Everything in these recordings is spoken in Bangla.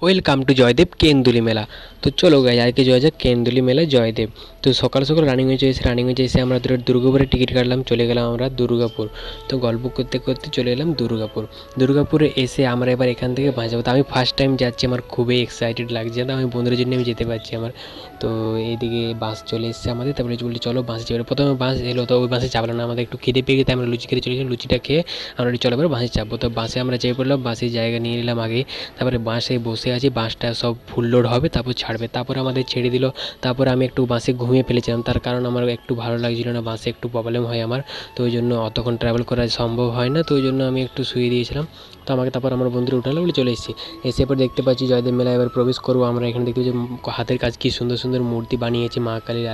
ওয়েলকাম টু জয়দেব কেন্দুলি মেলা। তো চলো গাইজ আজকে যাওয়া যাক কেন্দুলি মেলা জয়দেব। তো সকাল সকাল রানিংয়ে এসে আমরা দুর্গাপুরের টিকিট কাটলাম, চলে গেলাম আমরা দুর্গাপুর। তো গল্প করতে করতে চলে এলাম দুর্গাপুরে এসে আমরা এবার এখান থেকে বাস যাবো। তো আমি ফার্স্ট টাইম যাচ্ছি, আমার খুবই এক্সাইটেড লাগছে, না আমি বন্ধুদের জন্য আমি যেতে পারছি আমার। তো এইদিকে বাস চলে এসেছে আমাদের, তারপরে বলি চলো বাসে যাবে। প্রথমে বাস এলো, তো ওই বাসে চাপলাম না, আমাদের একটু খিদে পেয়ে গেছে, আমরা লুচি খেতে চলেছিলাম, লুচিটা খেয়ে আমরা চলে এবার বাসে চাপবো। তো বাসে আমরা চেপে পড়লাম, বাসে জায়গা নিয়ে নিলাম আগে। তারপরে বাসে বসে আছি, বাসটা সব ফুল লোড হবে তারপর ছাড়বে, তারপর আমাদের ছেড়ে দিল। তারপর আমি একটু বাসে ঘুমিয়ে ফেলেছিলাম, তার কারণ আমার একটু ভালো লাগছিল না, বাসে একটু প্রবলেম হয় আমার, তো ওই জন্য অতক্ষণ ট্রাভেল করা সম্ভব হয় না, তো ওই জন্য আমি একটু শুয়ে দিয়েছিলাম। তো আমাকে তারপর আমার বন্ধুরা উঠালো বলে চলে এসেছি। এসে এবার দেখতে পাচ্ছি জয়দেব মেলায় এবার প্রবেশ করবো আমরা। এখানে দেখতে পাচ্ছি হাতের কাজ কী সুন্দর সুন্দর মূর্তি বানিয়েছে মা কালীর,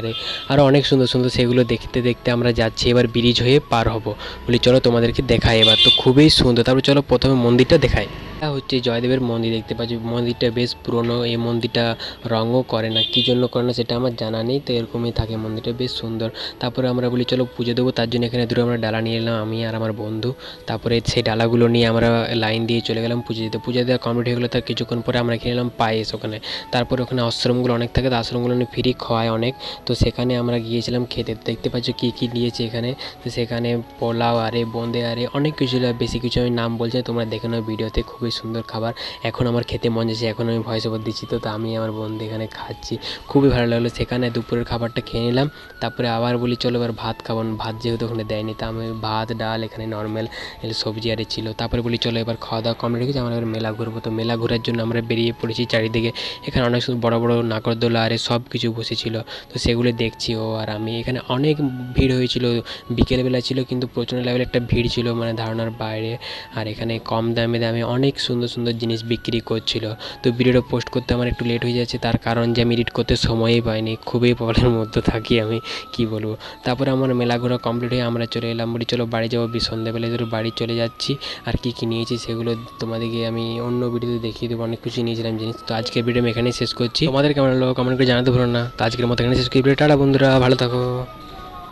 আরও অনেক সুন্দর সুন্দর, সেগুলো দেখতে দেখতে আমরা যাচ্ছি এবার ব্রিজ হয়ে পার হব। বলি চলো তোমাদেরকে দেখাই এবার, তো খুবই সুন্দর। তারপর চলো প্রথমে মন্দিরটা দেখাই। এটা হচ্ছে জয়দেবের মন্দির, দেখতে পাচ্ছি মন্দিরটা বেশ পুরনো। এই মন্দিরটা রঙও করে না, কী জন্য করে না সেটা আমার জানা নেই, তো এরকমই থাকে, মন্দিরটা বেশ সুন্দর। তারপরে আমরা বলি চলো পুজো দেবো, তার জন্য এখানে আমরা ডালা নিয়ে এলাম, আমি আর আমার বন্ধু। তারপরে সেই ডালাগুলো নিয়ে আমরা লাইন দিয়ে চলে গেলাম পুজো দিতে। পুজো দেওয়া কমপ্লিট হয়ে গেলো, তার কিছুক্ষণ পরে আমরা খেয়ে নিলাম পায়েস ওখানে। তারপরে ওখানে আশ্রমগুলো অনেক থাকে, তো আশ্রমগুলো ফ্রি খাওয়ায় অনেক, তো সেখানে আমরা গিয়েছিলাম খেতে। দেখতে পাচ্ছ কী কী দিয়েছে এখানে, তো সেখানে পোলাও বোঁদে অনেক কিছু, বেশি কিছু আমি নাম বলছি, তোমরা দেখে নাও ভিডিওতে, খুবই সুন্দর খাবার। এখন আমার খেতে মন যাচ্ছে, এখন আমি ভয়েস ওভার দিচ্ছি, তো আমি আমার বন্ধু এখানে খাচ্ছি, খুবই ভালো লাগলো। সেখানে দুপুরের খাবারটা খেয়ে নিলাম, তারপরে আবার বলি চলো এবার ভাত খাবো, ভাত যেহেতু ওখানে দেয়নি, তা আমি ভাত ডাল এখানে নর্মাল সবজি ছিল। তারপরে বলি চলো এবার খাওয়া দাওয়া কমপ্লিট হয়ে গেছে, আমরা এবার মেলা ঘুরবো। তো মেলা ঘোরার জন্য আমরা বেরিয়ে পড়েছি চারিদিকে। এখানে অনেক বড় বড় নাগরদোলা সব কিছু বসেছিল, তো সেগুলো দেখছি আর আমি। এখানে অনেক ভিড় হয়েছিল, বিকেলবেলা ছিল, কিন্তু প্রচণ্ড লেভেলের একটা ভিড় ছিল, মানে ধারণার বাইরে। আর এখানে কম দামে দামে অনেক সুন্দর সুন্দর জিনিস বিক্রি করছিল। তো ভিডিওটা পোস্ট করতে আমার একটু লেট হয়ে যাচ্ছে, তার কারণ যে আমি এডিট করতে সময়ই পাইনি, খুবই প্রবলেমের মধ্যে থাকি আমি, কি বলবো। তারপরে আমার মেলা ঘোরা কমপ্লিট হয়ে আমরা চলে এলাম, বলি চলো বাড়ি যাবো, সন্ধ্যাবেলা ধরে বাড়ি চলে যাচ্ছি। আর কী কী নিয়েছি সেগুলো তোমাদেরকে আমি অন্য ভিডিওতে দেখিয়ে দেবো, অনেক কিছু নিয়েছিলাম জিনিস। তো আজকের ভিডিও আমি এখানেই শেষ করছি, তোমাদের কেমন লাগলো কমেন্ট করে জানাতে ভুলো না। তো আজকের মতো এখানে শেষ করি ভিডিও, টাটা বন্ধুরা, ভালো থাকো।